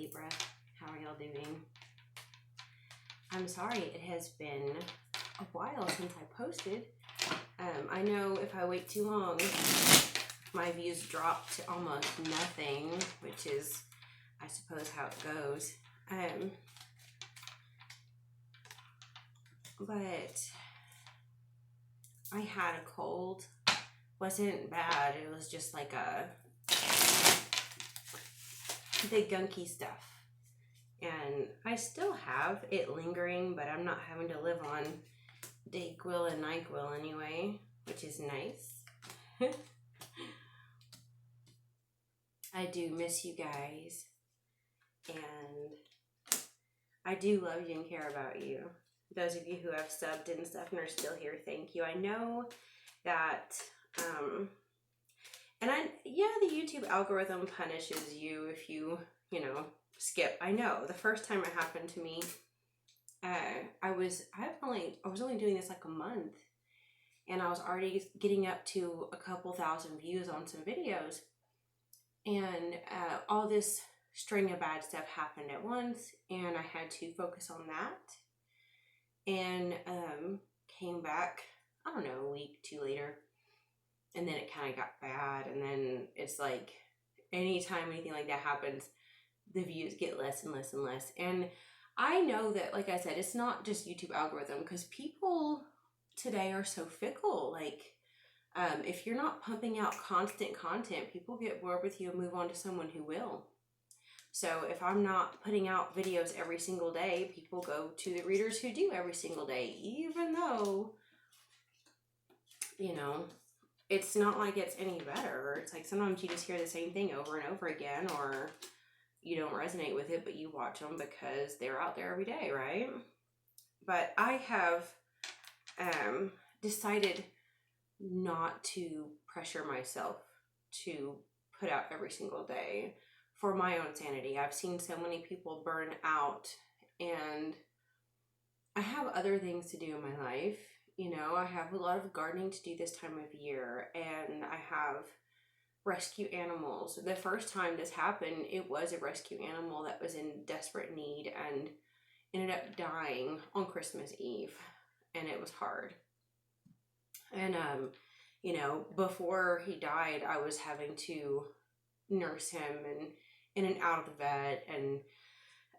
Libra. How are y'all doing? I'm sorry it has been a while since I posted. I know if I wait too long, my views drop to almost nothing, which is, I suppose, how it goes. But I had a cold. Wasn't bad. It was just like the gunky stuff. And I still have it lingering, but I'm not having to live on Dayquil and NyQuil anyway, which is nice. I do miss you guys, and I do love you and care about you. Those of you who have subbed and stuff and are still here, thank you. I know that, the YouTube algorithm punishes you if you skip. I know the first time it happened to me, I was only doing this like a month, and I was already getting up to a couple thousand views on some videos, and all this string of bad stuff happened at once, and I had to focus on that, and came back, I don't know, a week, two later, and then it kind of got bad, and then it's like anytime anything like that happens, the views get less and less and less. And I know that, like I said, it's not just YouTube algorithm, because people today are so fickle. Like, if you're not pumping out constant content, people get bored with you and move on to someone who will. So if I'm not putting out videos every single day, people go to the readers who do every single day, even though, it's not like it's any better. It's like sometimes you just hear the same thing over and over again, or you don't resonate with it, but you watch them because they're out there every day, right? But I have decided not to pressure myself to put out every single day for my own sanity. I've seen so many people burn out, and I have other things to do in my life. I have a lot of gardening to do this time of year, and I have rescue animals. The first time this happened, it was a rescue animal that was in desperate need and ended up dying on Christmas Eve, and it was hard. And before he died, I was having to nurse him and in and out of the vet,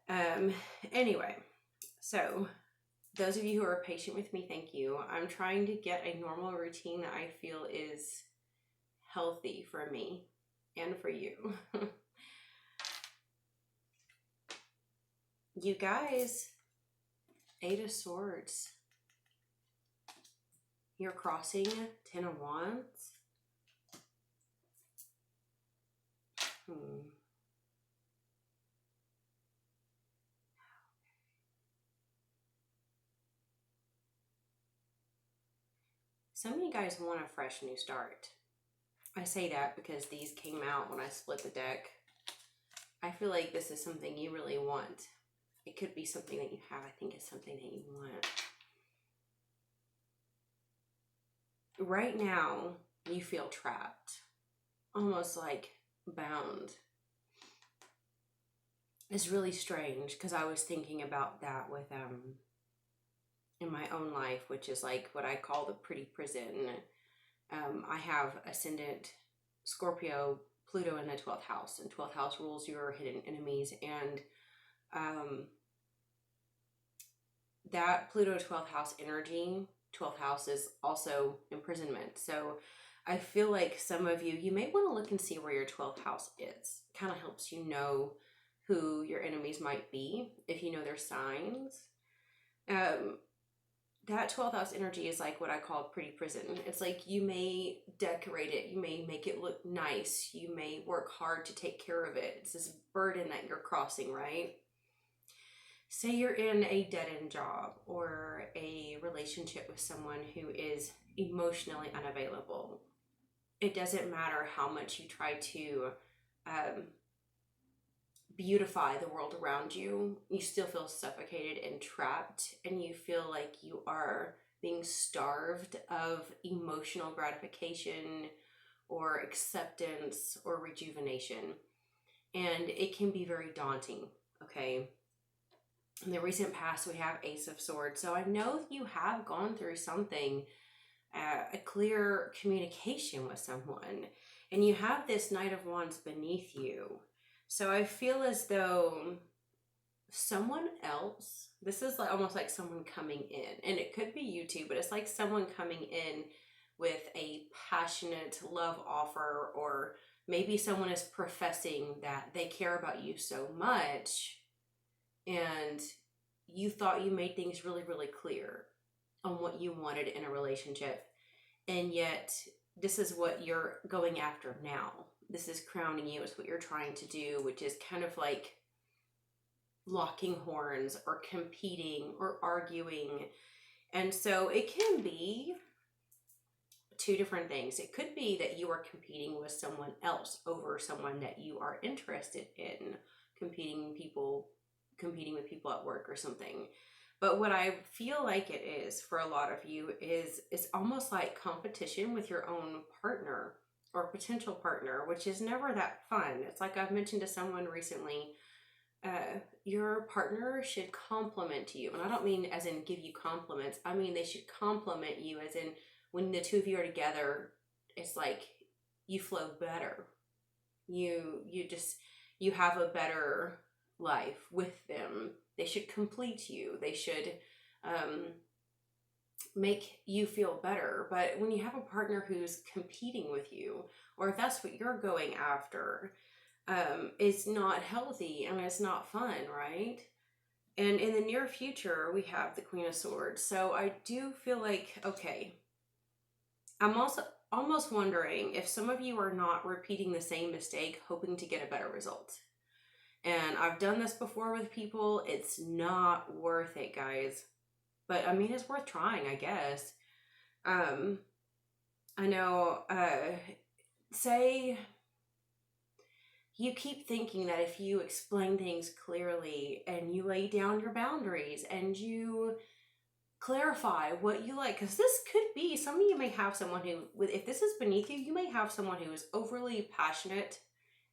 and anyway, so those of you who are patient with me, thank you. I'm trying to get a normal routine that I feel is healthy for me and for you. You guys, 8 of Swords. You're crossing 10 of Wands. Some of you guys want a fresh new start. I say that because these came out when I split the deck. I feel like this is something you really want. It could be something that you have. I think it's something that you want. Right now, you feel trapped. Almost like bound. It's really strange, because I was thinking about that with in my own life, which is like what I call the pretty prison. I have ascendant Scorpio, Pluto in the 12th house, and 12th house rules your hidden enemies, and that Pluto 12th house energy, 12th house is also imprisonment. So I feel like some of you may want to look and see where your 12th house is. Kind of helps you know who your enemies might be, if you know their signs. That 12th house energy is like what I call pretty prison. It's like you may decorate it, you may make it look nice, you may work hard to take care of it. It's this burden that you're crossing, right? Say you're in a dead-end job or a relationship with someone who is emotionally unavailable. It doesn't matter how much you try to beautify the world around you, you still feel suffocated and trapped, and you feel like you are being starved of emotional gratification or acceptance or rejuvenation. and it can be very daunting, okay? In the recent past, we have Ace of Swords. So I know you have gone through something, a clear communication with someone, and you have this Knight of Wands beneath you. So I feel as though someone else, this is like almost like someone coming in, and it could be you too, but it's like someone coming in with a passionate love offer, or maybe someone is professing that they care about you so much, and you thought you made things really, really clear on what you wanted in a relationship, and yet this is what you're going after now. This is crowning you. It's what you're trying to do, which is kind of like locking horns or competing or arguing. And so it can be two different things. It could be that you are competing with someone else over someone that you are interested in, competing with people at work or something. But what I feel like it is for a lot of you is it's almost like competition with your own partner or potential partner, which is never that fun. It's like I've mentioned to someone recently, your partner should compliment you. And I don't mean as in give you compliments. I mean, they should compliment you as in when the two of you are together, it's like you flow better. You have a better life with them. They should complete you. They should make you feel better. But when you have a partner who's competing with you, or if that's what you're going after, it's not healthy and it's not fun, right? And in the near future, we have the Queen of Swords. So I do feel like, okay, I'm also almost wondering if some of you are not repeating the same mistake, hoping to get a better result. And I've done this before with people. It's not worth it, guys. But I mean, it's worth trying, I guess. I know, say you keep thinking that if you explain things clearly and you lay down your boundaries and you clarify what you like, because this could be, some of you may have someone who, if this is beneath you, you may have someone who is overly passionate,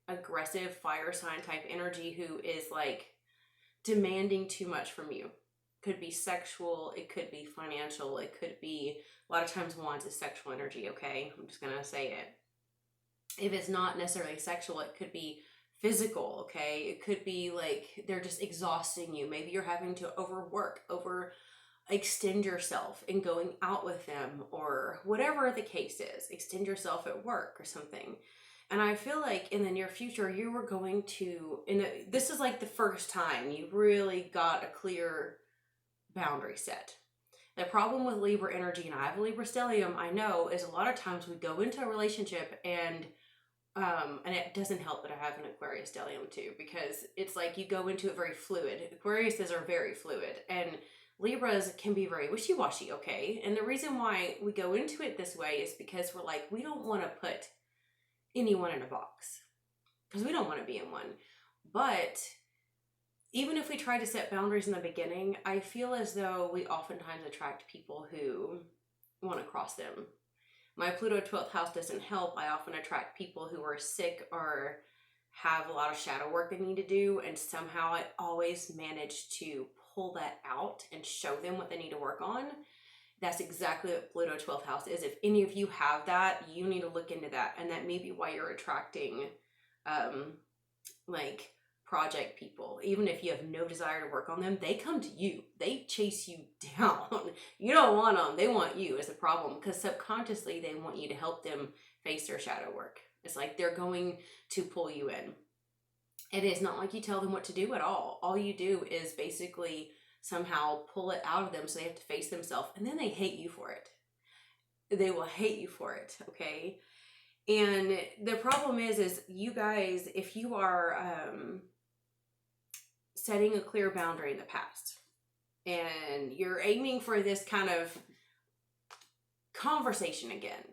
aggressive, fire sign type energy who is like demanding too much from you. Could be sexual, it could be financial, it could be, a lot of times wands is sexual energy, okay? I'm just gonna say it. If it's not necessarily sexual, it could be physical, okay? It could be like they're just exhausting you. Maybe you're having to extend yourself in going out with them, or whatever the case is, extend yourself at work or something. And I feel like in the near future, you were going to, this is like the first time you really got a clear boundary set. The problem with Libra energy, and I have a Libra stellium, I know, is a lot of times we go into a relationship and it doesn't help that I have an Aquarius stellium too, because it's like you go into it very fluid. Aquariuses are very fluid, and Libras can be very wishy-washy, okay? And the reason why we go into it this way is because we're like, we don't want to put anyone in a box, because we don't want to be in one. But even if we try to set boundaries in the beginning, I feel as though we oftentimes attract people who want to cross them. My Pluto 12th house doesn't help. I often attract people who are sick or have a lot of shadow work they need to do, and somehow I always manage to pull that out and show them what they need to work on. That's exactly what Pluto 12th house is. If any of you have that, you need to look into that, and that may be why you're attracting like project people. Even if you have no desire to work on them, they come to you. They chase you down. You don't want them. They want you is the problem, because subconsciously they want you to help them face their shadow work. It's like they're going to pull you in. It is not like you tell them what to do at all. All you do is basically somehow pull it out of them so they have to face themselves, and then they hate you for it. They will hate you for it, okay? And the problem is you guys, if you are setting a clear boundary in the past and you're aiming for this kind of conversation again,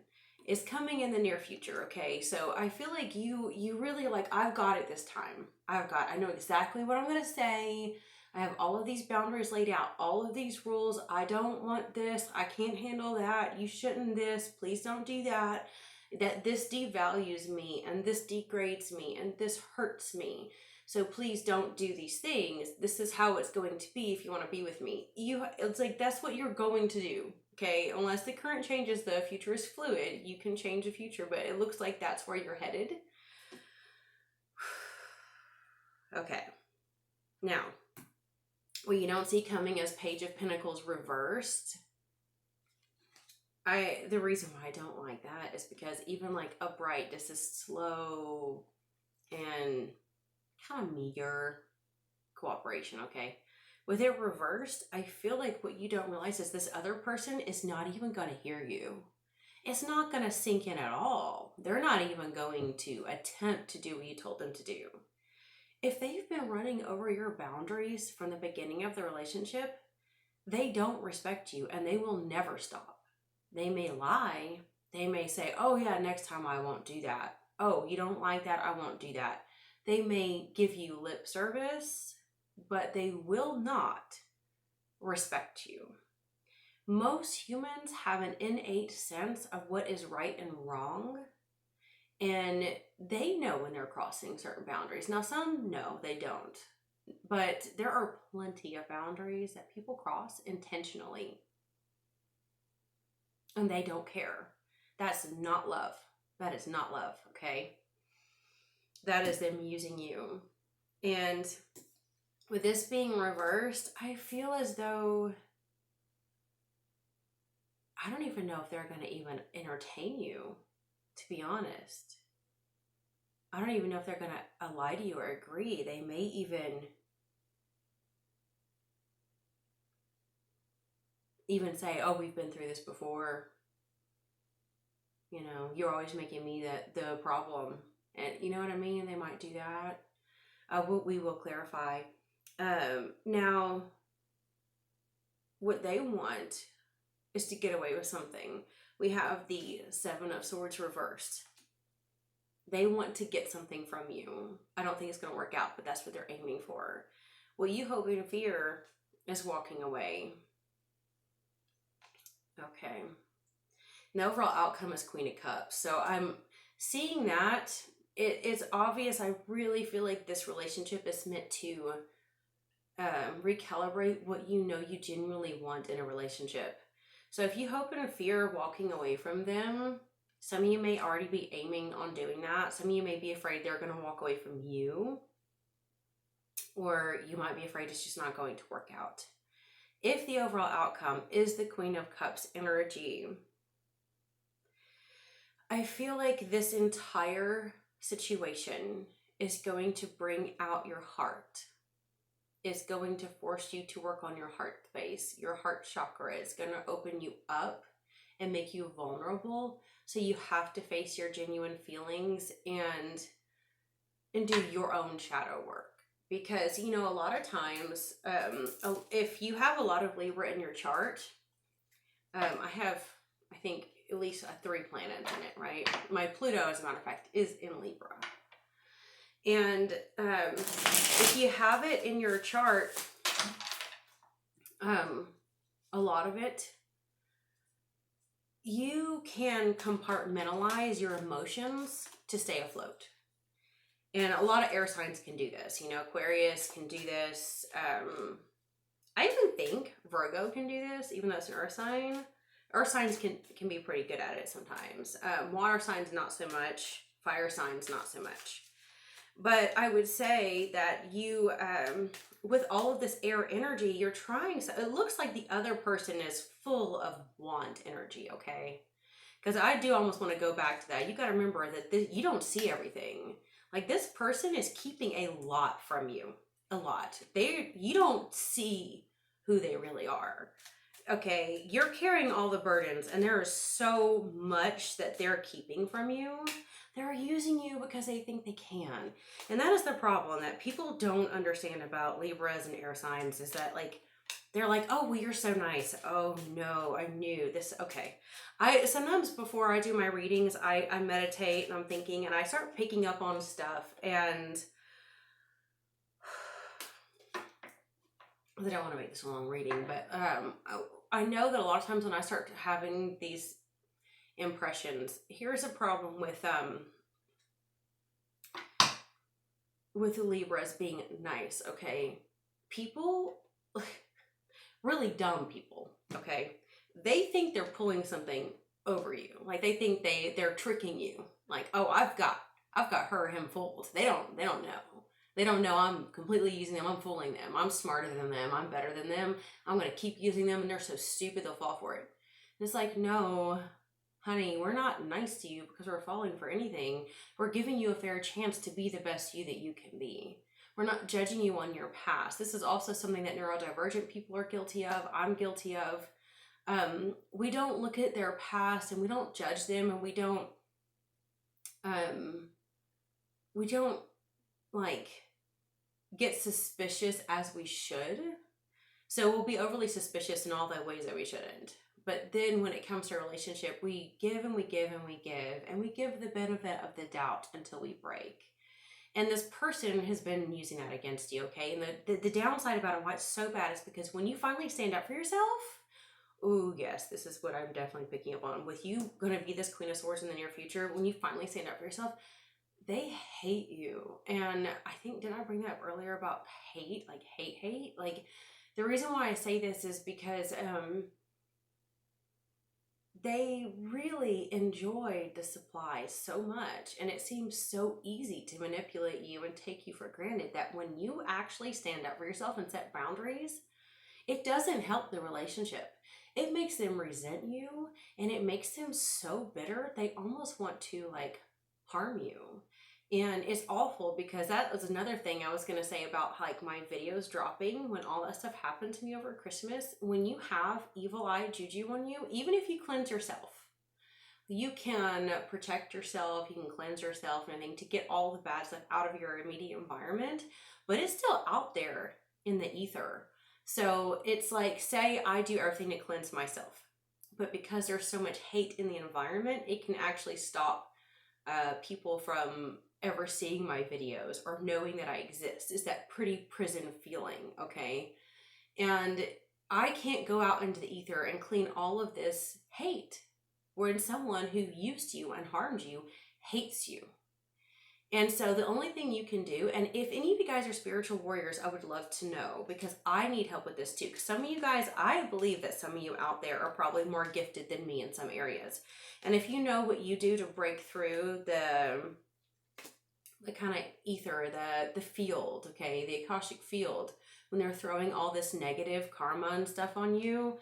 is coming in the near future, okay? So I feel like you really like, I've got it this time. I know exactly what I'm going to say. I have all of these boundaries laid out, all of these rules. I don't want this. I can't handle that. You shouldn't this. Please don't do that. that this devalues me and this degrades me and this hurts me. So please don't do these things. This is how it's going to be if you want to be with me. It's like, that's what you're going to do. Okay, unless the current changes, the future is fluid. You can change the future, but it looks like that's where you're headed. Okay. Now, what you don't see coming is Page of Pentacles reversed. The reason why I don't like that is because even like upright, this is slow and kind of meager cooperation, okay? With it reversed, I feel like what you don't realize is this other person is not even going to hear you. It's not going to sink in at all. They're not even going to attempt to do what you told them to do. If they've been running over your boundaries from the beginning of the relationship, they don't respect you and they will never stop. They may lie. They may say, oh yeah, next time I won't do that. Oh, you don't like that? I won't do that. They may give you lip service, but they will not respect you. Most humans have an innate sense of what is right and wrong, and they know when they're crossing certain boundaries. Now, some know they don't, but there are plenty of boundaries that people cross intentionally, and they don't care. That's not love. That is not love, okay? That is them using you. And with this being reversed, I feel as though I don't even know if they're going to even entertain you, to be honest. I don't even know if they're going to lie to you or agree. They may even say, oh, we've been through this before. You know, you're always making me the problem. And you know what I mean? They might do that. We will clarify. Now, what they want is to get away with something. We have the Seven of Swords reversed. They want to get something from you. I don't think it's going to work out, but that's what they're aiming for. What you hope and fear is walking away. Okay. The overall outcome is Queen of Cups. So I'm seeing that. It's obvious. I really feel like this relationship is meant to recalibrate what you know you genuinely want in a relationship. So if you hope and fear walking away from them, some of you may already be aiming on doing that. Some of you may be afraid they're going to walk away from you. Or you might be afraid it's just not going to work out. If the overall outcome is the Queen of Cups energy, I feel like this entire situation is going to bring out your heart. It's going to force you to work on your heart space. Your heart chakra is going to open you up and make you vulnerable. So you have to face your genuine feelings and do your own shadow work. Because, you know, a lot of times, if you have a lot of Libra in your chart, I think, at least 3 planets in it, right? My Pluto, as a matter of fact, is in Libra. And if you have it in your chart, a lot of it, you can compartmentalize your emotions to stay afloat. And a lot of air signs can do this. You know, Aquarius can do this. I even think Virgo can do this, even though it's an earth sign. Earth signs can be pretty good at it sometimes. Water signs, not so much. Fire signs, not so much. But I would say that you, with all of this air energy, you're trying. So it looks like the other person is full of want energy, okay? Because I do almost want to go back to that. You got to remember that you don't see everything. Like, this person is keeping a lot from you. A lot. You don't see who they really are. Okay, you're carrying all the burdens, and there is so much that they're keeping from you. They're using you because they think they can. And that is the problem that people don't understand about Libras and air signs, is that, like, they're like, oh, well, you're so nice. Oh, no, I knew this. Okay. Sometimes before I do my readings, I meditate and I'm thinking, and I start picking up on stuff, and I don't want to make this a long reading, but I know that a lot of times when I start having these impressions. Here's a problem with Libras being nice, okay? People, really dumb people, okay? They think they're pulling something over you. Like they think they're tricking you. Like, oh, I've got her or him fooled. They don't know. They don't know I'm completely using them. I'm fooling them. I'm smarter than them. I'm better than them. I'm going to keep using them, and they're so stupid they'll fall for it. And it's like, no, honey, we're not nice to you because we're falling for anything. We're giving you a fair chance to be the best you that you can be. We're not judging you on your past. This is also something that neurodivergent people are guilty of. I'm guilty of. We don't look at their past and we don't judge them, and we don't like get suspicious as we should. So we'll be overly suspicious in all the ways that we shouldn't. But then when it comes to a relationship, we give and we give and we give, and we give the benefit of the doubt until we break. And this person has been using that against you, okay? And the downside about it, why it's so bad, is because when you finally stand up for yourself, ooh, yes, this is what I'm definitely picking up on. With you going to be this Queen of Swords in the near future, when you finally stand up for yourself, they hate you. And I think, did I bring that up earlier about hate? Like hate? Like, the reason why I say this is because they really enjoyed the supply so much, and it seems so easy to manipulate you and take you for granted, that when you actually stand up for yourself and set boundaries, it doesn't help the relationship. It makes them resent you, and it makes them so bitter they almost want to like harm you. And it's awful, because that was another thing I was going to say about like my videos dropping when all that stuff happened to me over Christmas. When you have evil eye juju on you, even if you cleanse yourself, you can protect yourself, you can cleanse yourself and everything to get all the bad stuff out of your immediate environment, but it's still out there in the ether. So it's like, say I do everything to cleanse myself, but because there's so much hate in the environment, it can actually stop people from ever seeing my videos or knowing that I exist. Is that pretty prison feeling, okay? And I can't go out into the ether and clean all of this hate when someone who used you and harmed you hates you. And so the only thing you can do, and if any of you guys are spiritual warriors, I would love to know, because I need help with this too. Because some of you guys, I believe that some of you out there are probably more gifted than me in some areas. And if you know what you do to break through the kind of ether, the field, okay, the Akashic field, when they're throwing all this negative karma and stuff on you,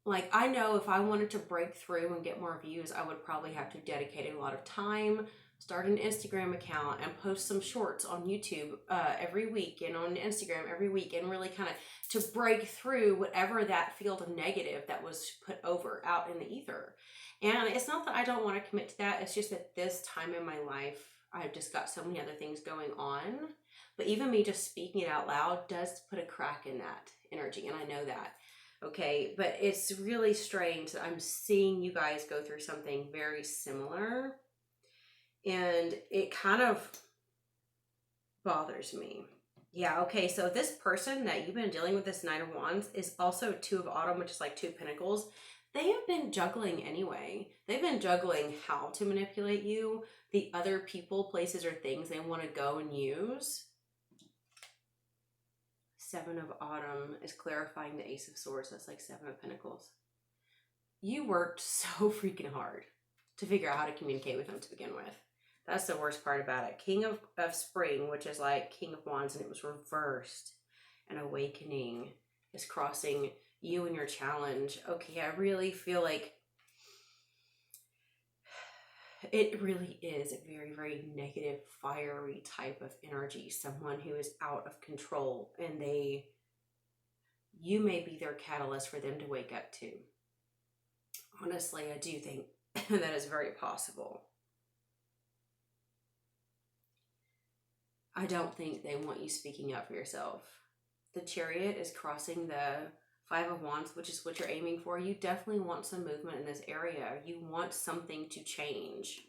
like, I know if I wanted to break through and get more views, I would probably have to dedicate a lot of time, start an Instagram account, and post some shorts on YouTube every week, and on Instagram every week, and really kind of to break through whatever that field of negative that was put over out in the ether. And it's not that I don't want to commit to that. It's just that this time in my life, I've just got so many other things going on. But even me just speaking it out loud does put a crack in that energy, and I know that. Okay, but it's really strange that I'm seeing you guys go through something very similar, and it kind of bothers me. Yeah, okay, so this person that you've been dealing with, this Knight of Wands, is also Two of Autumn, which is like 2 Pentacles. They have been juggling anyway. They've been juggling how to manipulate you, the other people, places, or things they want to go and use. 7 of Autumn is clarifying the Ace of Swords. That's like 7 of Pentacles. You worked so freaking hard to figure out how to communicate with them to begin with. That's the worst part about it. King of Spring, which is like King of Wands, and it was reversed. An awakening is crossing you and your challenge. Okay, I really feel like it really is a very, very negative, fiery type of energy. Someone who is out of control, and you may be their catalyst for them to wake up to. Honestly, I do think that is very possible. I don't think they want you speaking up for yourself. The Chariot is crossing the 5 of Wands, which is what you're aiming for. You definitely want some movement in this area. You want something to change.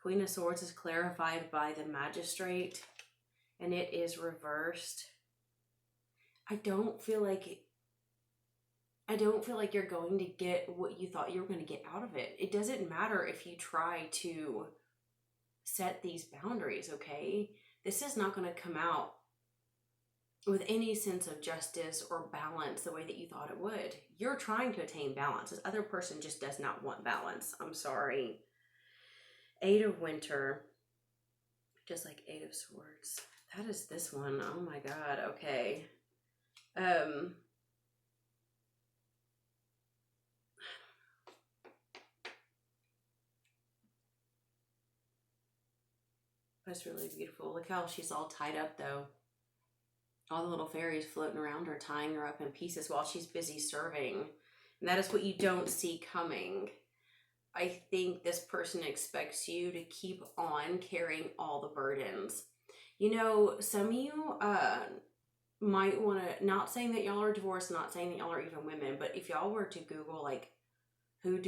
Queen of Swords is clarified by the Magistrate, and it is reversed. I don't feel like I don't feel like you're going to get what you thought you were going to get out of it. It doesn't matter if you try to set these boundaries, okay? This is not going to come out with any sense of justice or balance the way that you thought it would. You're trying to attain balance. This other person just does not want balance. I'm sorry. Eight of Winter, just like Eight of Swords. That is this one. Oh my God. Okay. That's really beautiful. Look how she's all tied up though. All the little fairies floating around her, tying her up in pieces while she's busy serving. And that is what you don't see coming. I think this person expects you to keep on carrying all the burdens. You know, some of you might want to, not saying that y'all are divorced, not saying that y'all are even women, but if y'all were to Google like who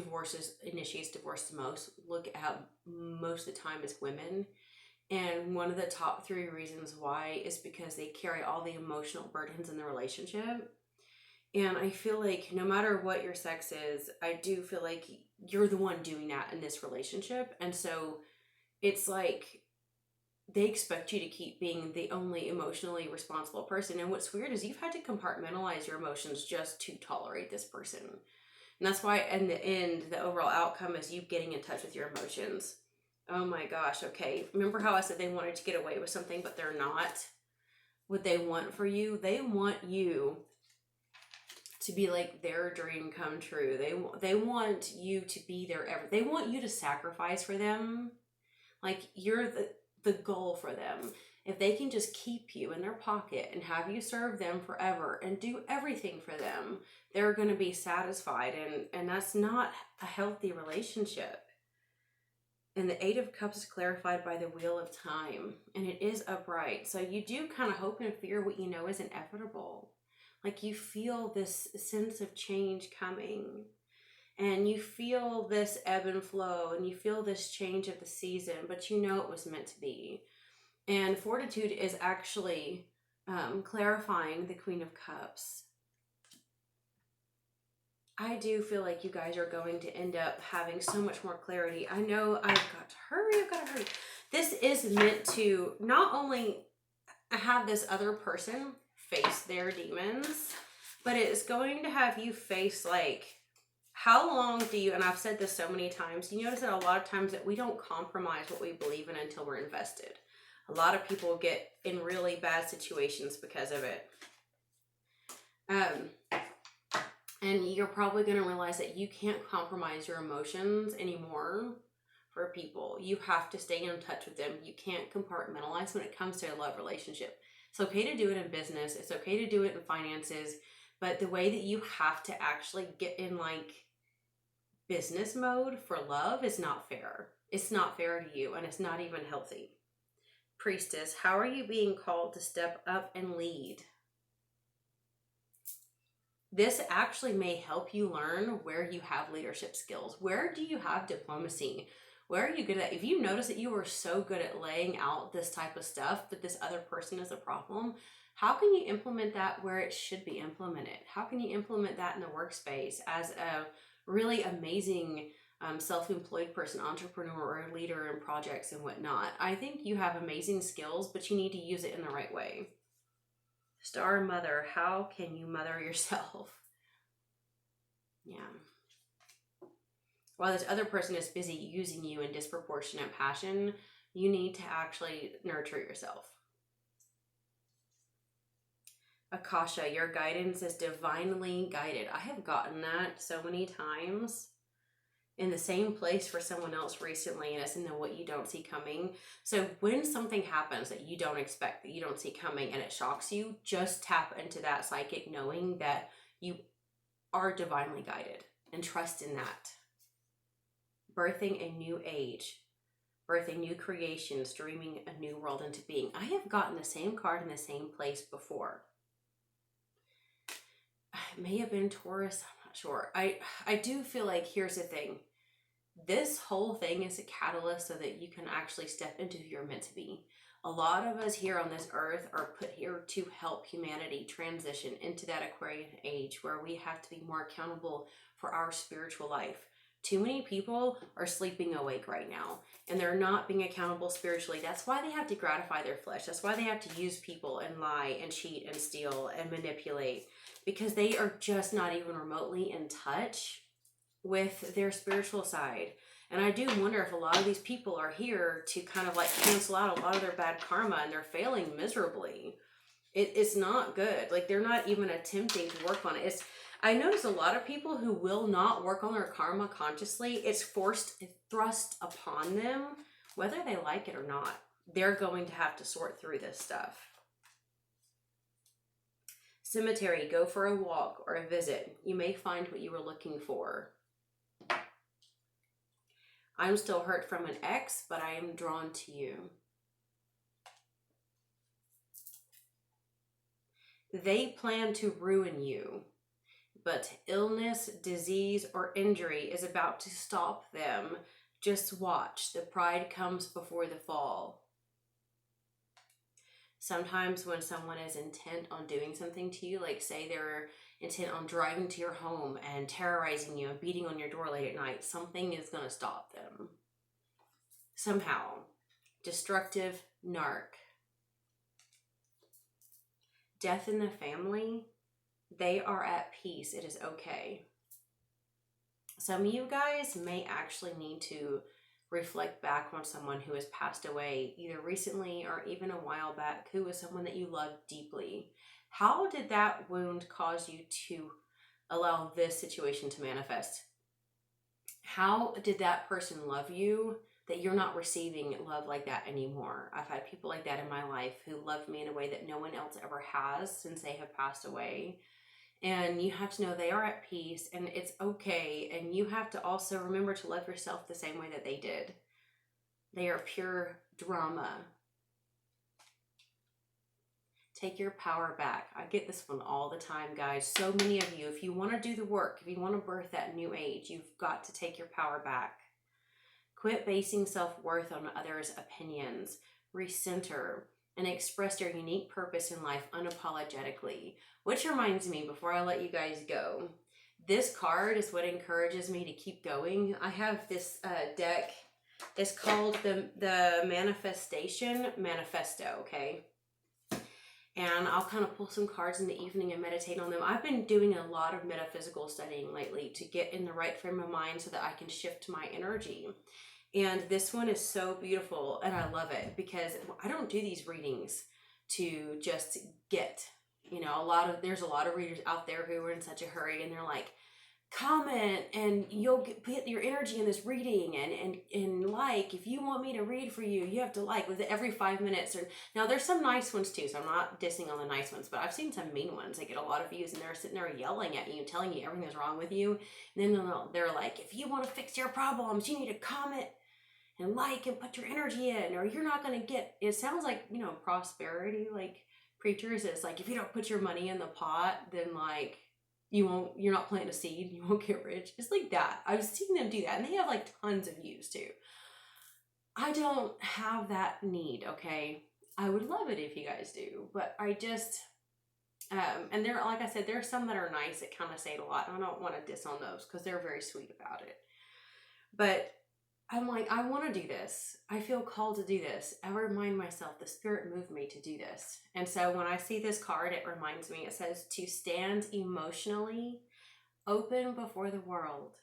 initiates divorce the most, look at most of the time is women. And one of the top 3 reasons why is because they carry all the emotional burdens in the relationship. And I feel like no matter what your sex is, I do feel like you're the one doing that in this relationship. And so it's like they expect you to keep being the only emotionally responsible person. And what's weird is you've had to compartmentalize your emotions just to tolerate this person. And that's why in the end, the overall outcome is you getting in touch with your emotions. Oh my gosh, okay. Remember how I said they wanted to get away with something, but they're not? What they want for you, they want you to be like their dream come true. They want you to be their ever. They want you to sacrifice for them. Like you're the goal for them. If they can just keep you in their pocket and have you serve them forever and do everything for them, they're going to be satisfied. And that's not a healthy relationship. And the Eight of Cups is clarified by the Wheel of Time. And it is upright. So you do kind of hope and fear what you know is inevitable. Like you feel this sense of change coming. And you feel this ebb and flow. And you feel this change of the season. But you know it was meant to be. And Fortitude is actually clarifying the Queen of Cups. I do feel like you guys are going to end up having so much more clarity. I know I've got to hurry. This is meant to not only have this other person face their demons, but it's going to have you face like, how long do you, and I've said this so many times, you notice that a lot of times that we don't compromise what we believe in until we're invested. A lot of people get in really bad situations because of it. And you're probably going to realize that you can't compromise your emotions anymore for people. You have to stay in touch with them. You can't compartmentalize when it comes to a love relationship. It's okay to do it in business. It's okay to do it in finances. But the way that you have to actually get in like business mode for love is not fair. It's not fair to you, and it's not even healthy. Priestess, how are you being called to step up and lead? This actually may help you learn where you have leadership skills. Where do you have diplomacy? Where are you good at? If you notice that you are so good at laying out this type of stuff, that this other person is a problem, how can you implement that where it should be implemented? How can you implement that in the workspace as a really amazing self-employed person, entrepreneur, or leader in projects and whatnot? I think you have amazing skills, but you need to use it in the right way. Star Mother, how can you mother yourself? Yeah. While this other person is busy using you in disproportionate passion, you need to actually nurture yourself. Akasha, your guidance is divinely guided. I have gotten that so many times in the same place for someone else recently, and it's in the what you don't see coming. So when something happens that you don't expect, that you don't see coming, and it shocks you, just tap into that psychic knowing that you are divinely guided and trust in that. Birthing a new age, birthing new creations, dreaming a new world into being. I have gotten the same card in the same place before. It may have been Taurus, I'm not sure. I do feel like, here's the thing. This whole thing is a catalyst so that you can actually step into who you're meant to be. A lot of us here on this earth are put here to help humanity transition into that Aquarian age where we have to be more accountable for our spiritual life. Too many people are sleeping awake right now and they're not being accountable spiritually. That's why they have to gratify their flesh. That's why they have to use people and lie and cheat and steal and manipulate, because they are just not even remotely in touch with their spiritual side. And I do wonder if a lot of these people are here to kind of like cancel out a lot of their bad karma, and they're failing miserably. It's not good. Like, they're not even attempting to work on it. I notice a lot of people who will not work on their karma consciously. It's thrust upon them, whether they like it or not. They're going to have to sort through this stuff. Cemetery, go for a walk or a visit. You may find what you were looking for. I'm still hurt from an ex, but I am drawn to you. They plan to ruin you, but illness, disease, or injury is about to stop them. Just watch. The pride comes before the fall. Sometimes when someone is intent on doing something to you, like say they're intent on driving to your home and terrorizing you and beating on your door late at night, something is going to stop them. Somehow. Destructive narc. Death in the family. They are at peace. It is okay. Some of you guys may actually need to reflect back on someone who has passed away either recently or even a while back, who was someone that you loved deeply. How did that wound cause you to allow this situation to manifest? How did that person love you that you're not receiving love like that anymore? I've had people like that in my life who loved me in a way that no one else ever has since they have passed away. And you have to know they are at peace and it's okay. And you have to also remember to love yourself the same way that they did. They are pure drama. Take your power back. I get this one all the time, guys. So many of you, if you want to do the work, if you want to birth that new age, you've got to take your power back. Quit basing self-worth on others' opinions. Recenter and express your unique purpose in life unapologetically. Which reminds me, before I let you guys go, this card is what encourages me to keep going. I have this deck. It's called the Manifestation Manifesto, okay? And I'll kind of pull some cards in the evening and meditate on them. I've been doing a lot of metaphysical studying lately to get in the right frame of mind so that I can shift my energy. And this one is so beautiful and I love it because I don't do these readings to just get, you know, there's a lot of readers out there who are in such a hurry and they're like, comment and you'll put your energy in this reading and like, if you want me to read for you, you have to like with every 5 minutes. Or now there's some nice ones too, so I'm not dissing on the nice ones, but I've seen some mean ones that get a lot of views and they're sitting there yelling at you, telling you everything's wrong with you. And then they're like, if you want to fix your problems, you need to comment and like and put your energy in, or you're not going to get, it sounds like, you know, prosperity, like preachers. It's like, if you don't put your money in the pot, then like, you're not planting a seed, you won't get rich. It's like that. I've seen them do that and they have like tons of views too. I don't have that need, okay? I would love it if you guys do, but I just, and there, like I said, there are some that are nice that kind of say it a lot. And I don't want to diss on those because they're very sweet about it. But I'm like, I want to do this. I feel called to do this. I remind myself the spirit moved me to do this. And so when I see this card, it reminds me, it says to stand emotionally open before the world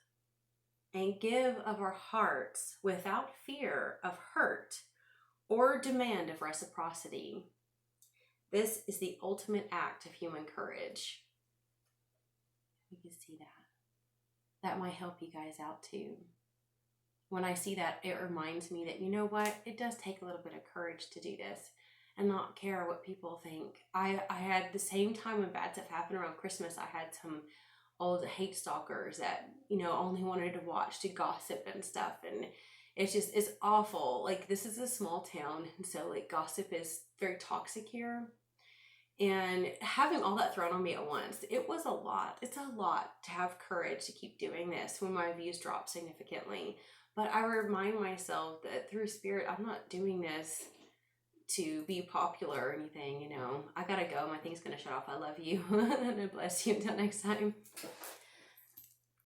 and give of our hearts without fear of hurt or demand of reciprocity. This is the ultimate act of human courage. You can see that. That might help you guys out too. When I see that, it reminds me that, you know what, it does take a little bit of courage to do this and not care what people think. I had the same time when bad stuff happened around Christmas, I had some old hate stalkers that, you know, only wanted to watch to gossip and stuff. And it's awful. Like, this is a small town. And so like gossip is very toxic here. And having all that thrown on me at once, it was a lot. It's a lot to have courage to keep doing this when my views drop significantly. But I remind myself that through spirit, I'm not doing this to be popular or anything, you know. I gotta go. My thing's gonna shut off. I love you. And I bless you. Until next time.